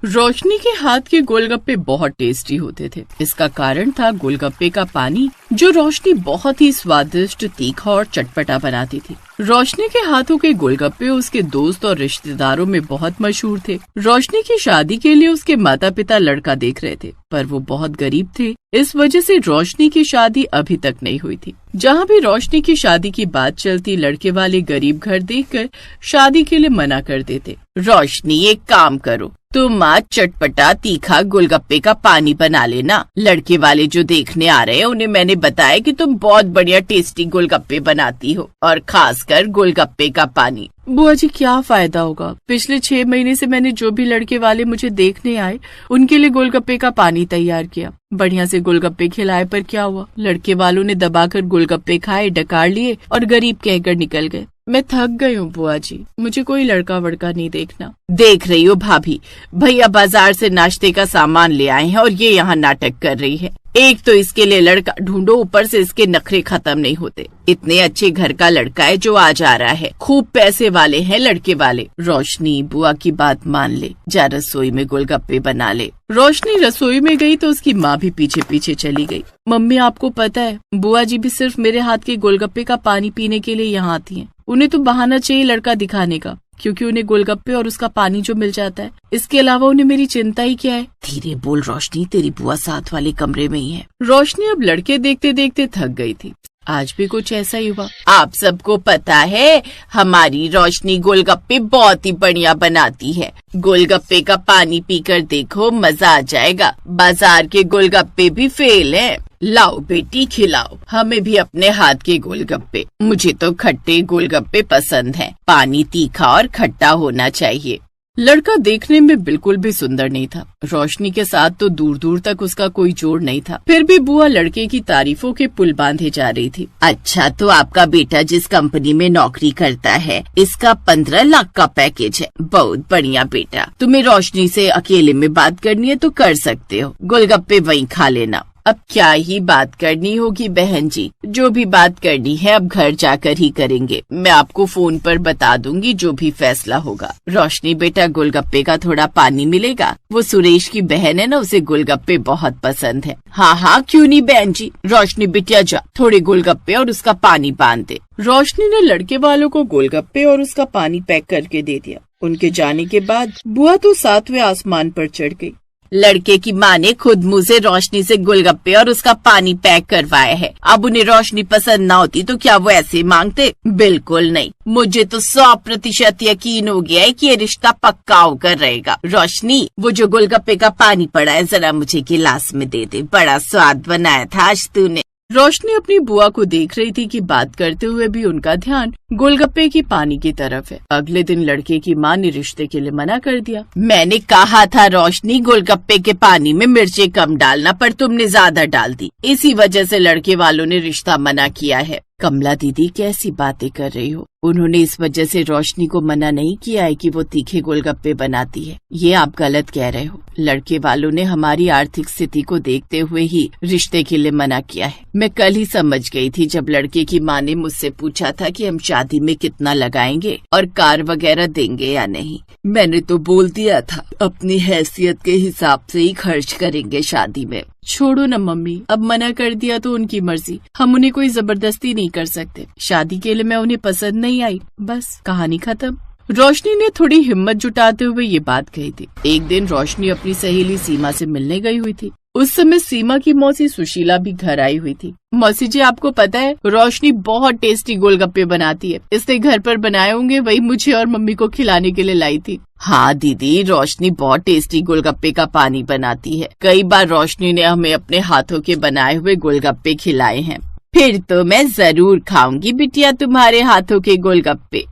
रोशनी के हाथ के गोलगप्पे बहुत टेस्टी होते थे। इसका कारण था गोलगप्पे का पानी, जो रोशनी बहुत ही स्वादिष्ट, तीखा और चटपटा बनाती थी। रोशनी के हाथों के गोलगप्पे उसके दोस्त और रिश्तेदारों में बहुत मशहूर थे। रोशनी की शादी के लिए उसके माता पिता लड़का देख रहे थे, पर वो बहुत गरीब थे। इस वजह से रोशनी की शादी अभी तक नहीं हुई थी। जहाँ भी रोशनी की शादी की बात चलती, लड़के वाले गरीब घर देखकर शादी के लिए मना कर देते। रोशनी, एक काम करो, तुम आज चटपटा तीखा गोलगप्पे का पानी बना लेना। लड़के वाले जो देखने आ रहे हैं उन्हें मैंने बताया कि तुम बहुत बढ़िया टेस्टी गोलगप्पे बनाती हो, और खासकर गोलगप्पे का पानी। बुआ जी, क्या फायदा होगा? पिछले 6 महीने से मैंने जो भी लड़के वाले मुझे देखने आए उनके लिए गोलगप्पे का पानी तैयार किया, बढ़िया से गोलगप्पे खिलाए, पर क्या हुआ? लड़के वालों ने दबाकर गोलगप्पे खाए, डकार लिए और गरीब कहकर निकल गए। मैं थक गई हूँ बुआ जी, मुझे कोई लड़का वड़का नहीं देखना। देख रही हो भाभी, भैया बाजार से नाश्ते का सामान ले आए हैं और ये यहाँ नाटक कर रही है। एक तो इसके लिए लड़का ढूंढो, ऊपर से इसके नखरे खत्म नहीं होते। इतने अच्छे घर का लड़का है जो आज आ रहा है, खूब पैसे वाले हैं लड़के वाले। रोशनी, बुआ की बात मान ले, जा रसोई में गोलगप्पे बना ले। रोशनी रसोई में गई तो उसकी माँ भी पीछे पीछे चली गई। मम्मी, आपको पता है बुआ जी भी सिर्फ मेरे हाथ के गोलगप्पे का पानी पीने के लिए यहाँ आती हैं। उन्हें तो बहाना चाहिए लड़का दिखाने का, क्योंकि उन्हें गोलगप्पे और उसका पानी जो मिल जाता है, इसके अलावा उन्हें मेरी चिंता ही क्या है। धीरे बोल रोशनी, तेरी बुआ साथ वाले कमरे में ही है। रोशनी अब लड़के देखते देखते थक गई थी। आज भी कुछ ऐसा ही हुआ। आप सबको पता है हमारी रोशनी गोलगप्पे बहुत ही बढ़िया बनाती है। गोलगप्पे का पानी पीकर देखो, मजा आ जाएगा। बाजार के गोलगप्पे भी फेल हैं। लाओ बेटी, खिलाओ हमें भी अपने हाथ के गोलगप्पे। मुझे तो खट्टे गोलगप्पे पसंद हैं। पानी तीखा और खट्टा होना चाहिए। लड़का देखने में बिल्कुल भी सुंदर नहीं था। रोशनी के साथ तो दूर दूर तक उसका कोई जोड़ नहीं था। फिर भी बुआ लड़के की तारीफों के पुल बांधे जा रही थी। अच्छा, तो आपका बेटा जिस कंपनी में नौकरी करता है, इसका 15 लाख का पैकेज है। बहुत बढ़िया बेटा, तुम्हें रोशनी से अकेले में बात करनी है तो कर सकते हो। गोलगप्पे वहीं खा लेना। अब क्या ही बात करनी होगी बहन जी, जो भी बात करनी है अब घर जाकर ही करेंगे। मैं आपको फोन पर बता दूंगी जो भी फैसला होगा। रोशनी बेटा, गोलगप्पे का थोड़ा पानी मिलेगा? वो सुरेश की बहन है ना, उसे गोलगप्पे बहुत पसंद है। हाँ हाँ, क्यों नहीं बहन जी। रोशनी बिटिया जा, थोड़े गोलगप्पे और उसका पानी बांध दे। रोशनी ने लड़के वालों को गोलगप्पे और उसका पानी पैक करके दे दिया। उनके जाने के बाद बुआ तो 7वें आसमान पर चढ़ गई। लड़के की माँ ने खुद मुँह से रोशनी से गोलगप्पे और उसका पानी पैक करवाया है। अब उन्हें रोशनी पसंद ना होती तो क्या वो ऐसे मांगते? बिल्कुल नहीं। मुझे तो 100% यकीन हो गया है कि ये रिश्ता पक्का होकर रहेगा। रोशनी, वो जो गोलगप्पे का पानी पड़ा है जरा मुझे गिलास में दे दे। बड़ा स्वाद बनाया था आज तूने। रोशनी अपनी बुआ को देख रही थी कि बात करते हुए भी उनका ध्यान गोलगप्पे की पानी की तरफ है। अगले दिन लड़के की माँ ने रिश्ते के लिए मना कर दिया। मैंने कहा था रोशनी, गोलगप्पे के पानी में मिर्चें कम डालना, पर तुमने ज्यादा डाल दी। इसी वजह से लड़के वालों ने रिश्ता मना किया है। कमला दीदी, कैसी बातें कर रही हो? उन्होंने इस वजह से रोशनी को मना नहीं किया है कि वो तीखे गोलगप्पे बनाती है। ये आप गलत कह रहे हो। लड़के वालों ने हमारी आर्थिक स्थिति को देखते हुए ही रिश्ते के लिए मना किया है। मैं कल ही समझ गई थी जब लड़के की माँ ने मुझसे पूछा था कि हम शादी में कितना लगाएंगे और कार वगैरह देंगे या नहीं। मैंने तो बोल दिया था अपनी हैसियत के हिसाब से ही खर्च करेंगे शादी में। छोड़ो न मम्मी, अब मना कर दिया तो उनकी मर्जी, हम उन्हें कोई जबरदस्ती नहीं कर सकते। शादी के लिए मैं उन्हें पसंद नहीं आई, बस कहानी खत्म। रोशनी ने थोड़ी हिम्मत जुटाते हुए ये बात कही थी। एक दिन रोशनी अपनी सहेली सीमा से मिलने गई हुई थी। उस समय सीमा की मौसी सुशीला भी घर आई हुई थी। मौसी जी, आपको पता है रोशनी बहुत टेस्टी गोलगप्पे बनाती है। इसने घर पर बनाए होंगे, वही मुझे और मम्मी को खिलाने के लिए लाई थी। हाँ दीदी, रोशनी बहुत टेस्टी गोलगप्पे का पानी बनाती है। कई बार रोशनी ने हमें अपने हाथों के बनाए हुए गोलगप्पे खिलाए हैं। फिर तो मैं जरूर खाऊंगी बिटिया तुम्हारे हाथों के गोलगप्पे।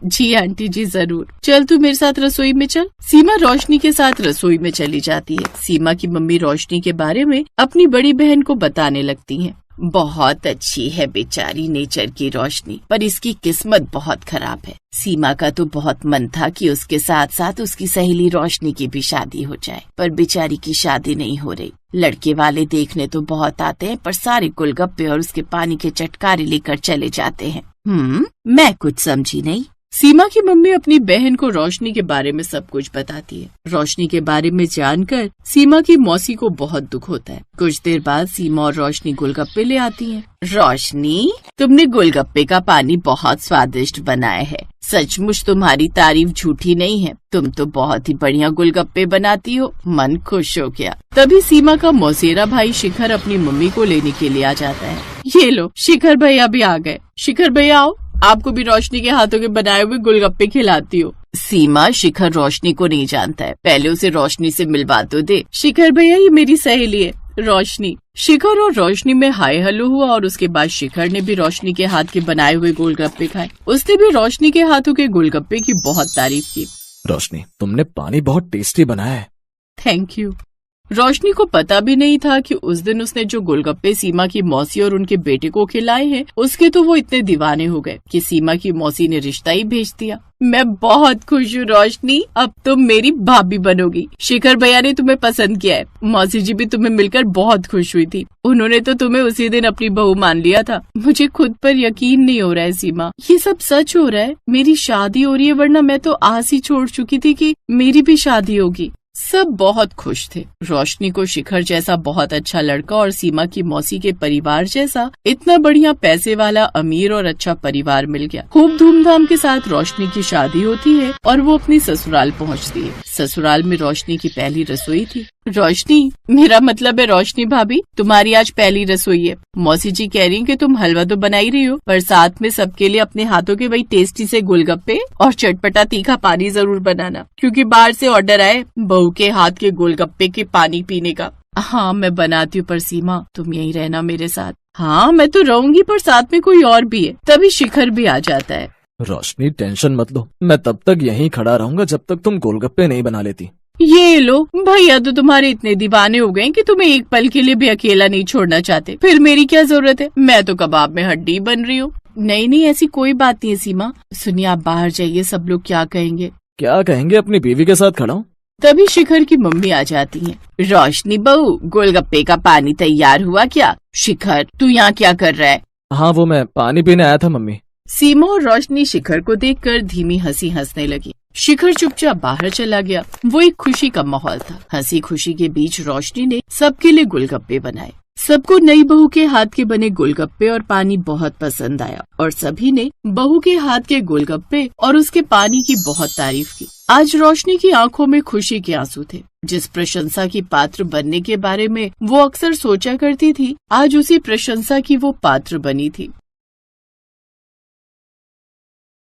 जी आंटी जी, जरूर। चल तू मेरे साथ रसोई में चल। सीमा रोशनी के साथ रसोई में चली जाती है। सीमा की मम्मी रोशनी के बारे में अपनी बड़ी बहन को बताने लगती हैं। बहुत अच्छी है बेचारी नेचर की रोशनी, पर इसकी किस्मत बहुत खराब है। सीमा का तो बहुत मन था कि उसके साथ साथ उसकी सहेली रोशनी की भी शादी हो जाए, पर बेचारी की शादी नहीं हो रही। लड़के वाले देखने तो बहुत आते हैं, पर सारे गोलगप्पे और उसके पानी के चटकारे लेकर चले जाते हैं। मैं कुछ समझी नहीं। सीमा की मम्मी अपनी बहन को रोशनी के बारे में सब कुछ बताती है। रोशनी के बारे में जानकर सीमा की मौसी को बहुत दुख होता है। कुछ देर बाद सीमा और रोशनी गोलगप्पे ले आती हैं। रोशनी, तुमने गोलगप्पे का पानी बहुत स्वादिष्ट बनाया है। सचमुच तुम्हारी तारीफ झूठी नहीं है। तुम तो बहुत ही बढ़िया गोलगप्पे बनाती हो। मन खुश हो गया। तभी सीमा का मौसेरा भाई शिखर अपनी मम्मी को लेने के लिए आ जाता है। ये लो, शिखर भैया भी आ गए। शिखर भैया आओ, आपको भी रोशनी के हाथों के बनाए हुए गोलगप्पे खिलाती हो। सीमा, शिखर रोशनी को नहीं जानता है, पहले उसे रोशनी से मिलवा तो दे। शिखर भैया, ये मेरी सहेली है रोशनी। शिखर और रोशनी में हाय हेलो हुआ और उसके बाद शिखर ने भी रोशनी के हाथ के बनाए हुए गोलगप्पे खाए। उसने भी रोशनी के हाथों के गोलगप्पे की बहुत तारीफ की। रोशनी, तुमने पानी बहुत टेस्टी बनाया है। Thank you. रोशनी को पता भी नहीं था कि उस दिन उसने जो गोलगप्पे सीमा की मौसी और उनके बेटे को खिलाए हैं, उसके तो वो इतने दीवाने हो गए कि सीमा की मौसी ने रिश्ता ही भेज दिया। मैं बहुत खुश हूँ रोशनी, अब तुम मेरी भाभी बनोगी। शिखर भैया ने तुम्हें पसंद किया है। मौसी जी भी तुम्हें मिलकर बहुत खुश हुई थी। उन्होंने तो तुम्हें उसी दिन अपनी बहू मान लिया था। मुझे खुद पर यकीन नहीं हो रहा है सीमा, ये सब सच हो रहा है। मेरी शादी हो रही है, वरना मैं तो आस ही छोड़ चुकी थी कि मेरी भी शादी होगी। सब बहुत खुश थे। रोशनी को शिखर जैसा बहुत अच्छा लड़का और सीमा की मौसी के परिवार जैसा इतना बढ़िया पैसे वाला अमीर और अच्छा परिवार मिल गया। खूब धूमधाम के साथ रोशनी की शादी होती है और वो अपनी ससुराल पहुंचती है। ससुराल में रोशनी की पहली रसोई थी। रोशनी, मेरा मतलब है रोशनी भाभी, तुम्हारी आज पहली रसोई है। मौसी जी कह रही कि तुम हलवा तो बना ही रही हो, पर साथ में सबके लिए अपने हाथों के वही टेस्टी से गोलगप्पे और चटपटा तीखा पानी जरूर बनाना, क्योंकि बाहर से ऑर्डर आए बहू के हाथ के गोलगप्पे के पानी पीने का। हाँ, मैं बनाती हूँ, पर सीमा तुम यहीं रहना मेरे साथ। हाँ, मैं तो रहूंगी, पर साथ में कोई और भी है। तभी शिखर भी आ जाता है। रोशनी, टेंशन मत लो, मैं तब तक यहीं खड़ा रहूंगा जब तक तुम गोलगप्पे नहीं बना लेती। ये लो, भैया तो तुम्हारे इतने दीवाने हो गए कि तुम्हें एक पल के लिए भी अकेला नहीं छोड़ना चाहते। फिर मेरी क्या जरूरत है, मैं तो कबाब में हड्डी बन रही हूँ। नहीं, ऐसी कोई बात नहीं है सीमा। सुनिए, आप बाहर जाइए, सब लोग क्या कहेंगे। क्या कहेंगे, अपनी बीवी के साथ खड़ा हूँ। तभी शिखर की मम्मी आ जाती है। रोशनी बहू, गोलगप्पे का पानी तैयार हुआ क्या? शिखर, तू यहाँ क्या कर रहा है? हाँ, वो मैं पानी पीने आया था मम्मी। सीमा और रोशनी शिखर को देखकर धीमी हंसी हंसने लगी। शिखर चुपचाप बाहर चला गया। वो एक खुशी का माहौल था। हंसी खुशी के बीच रोशनी ने सबके लिए गोलगप्पे बनाए। सबको नई बहू के हाथ के बने गोलगप्पे और पानी बहुत पसंद आया और सभी ने बहू के हाथ के गोलगप्पे और उसके पानी की बहुत तारीफ की। आज रोशनी की आंखों में खुशी के आंसू थे। जिस प्रशंसा की पात्र बनने के बारे में वो अक्सर सोचा करती थी, आज उसी प्रशंसा की वो पात्र बनी थी।